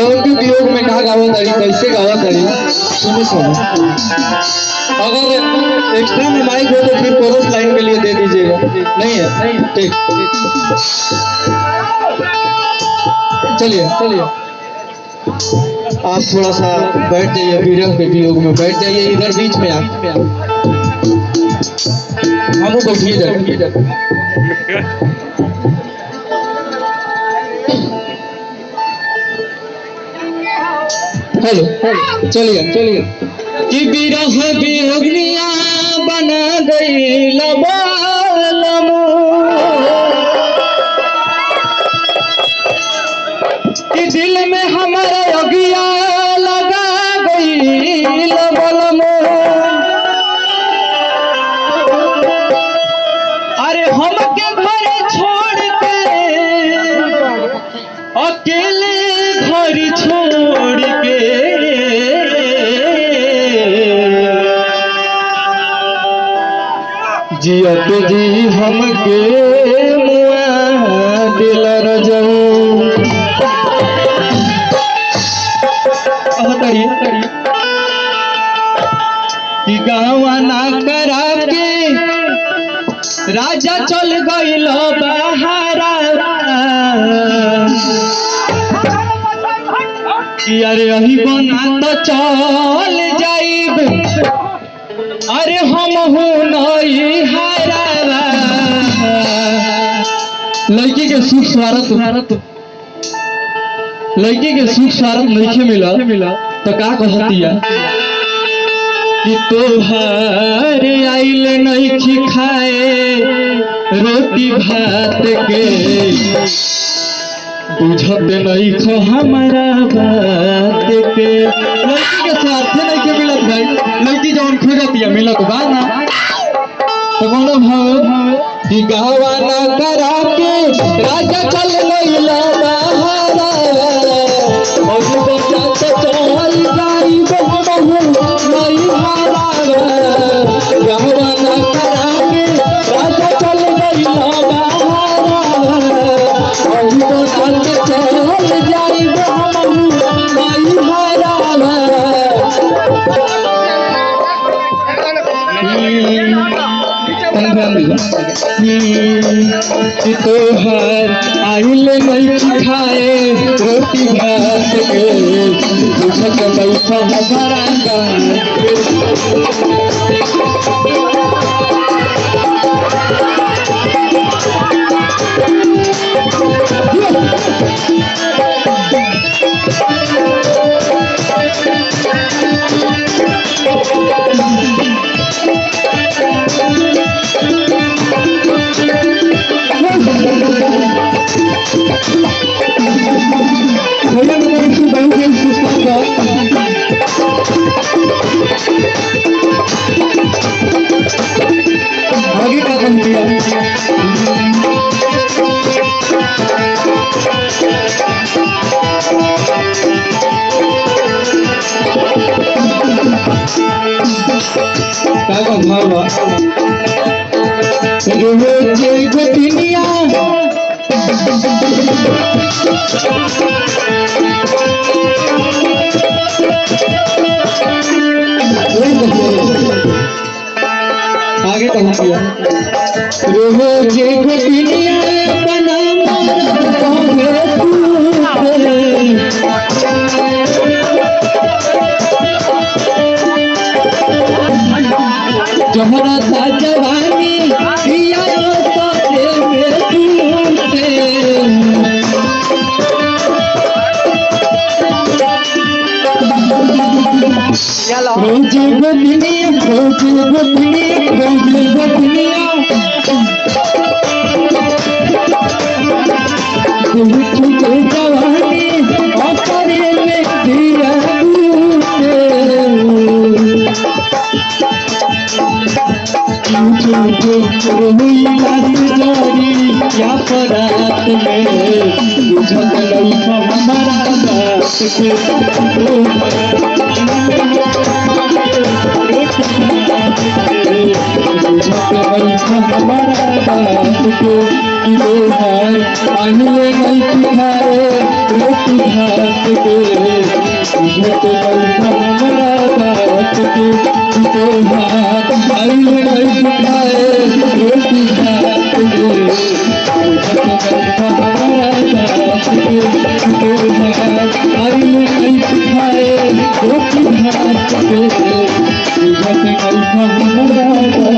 तो उनके वियोग में कहा गावत अड़ी कैसे गावत अड़ी सुनो सुनो। अगर एक्स्ट्रा में माइक हो तो फिर कोरस लाइन के लिए दे दीजिएगा। नहीं है ठीक। चलिए चलिए आप थोड़ा सा बैठ जाइए, विरह के वियोग में बैठ जाइए इधर बीच में आप हम बैठिए जाए। हेलो चलिए चलिए कि विरह वियोगिनिया बना गई लबालमो कि दिल में हमारा अगिया लगा गई लबालमो। अरे हमके घर छोड़ के अकेले घर छोड़ के जियत जी हमके मुआ दिल रजऊ। कि गाँवा ना करा के राजा चल गइल बहारा कि अरे अही बना तो चल जाइब अरे हम हो नहीं हारा। लड़की के सुख स्वार्थ लड़की के सुख स्वार्थ नहीं मिला तो का कहतिया कि तोहार आइल नहीं खाए रोटी भात के बुझत नहीं खो हमारा बात के। लड़की के स्वार्थ नहीं के मिलत भाई, लड़की जौन खोजतिया मिलत बा ना तो कोनो भाव कि गावा ना करा के राजा चल गइला बहारा और बच्चा तो चल जाई बहु नहीं हारा। गावा ना करा के राजा चल गइला बहारा और बच्चा तो चल जाई बहु नहीं हारा। कि तोहार आइल नहीं खाए रोटी भात के बुझत नहीं हमारा आगे का काम किया का भावा रोजे गोतिनिया आगे कहा किया रोजे गोतिनिया बना जहरा था जवानी पिया रोजे गोतिनिया जवानी अपने में दिया क्या परात में बुझत नहीं हमारा बात के बुझत नहीं हमारा बात के। किलो भार आनले नहीं खाए रोटी भात के तुझे तो नहीं हमारा बात के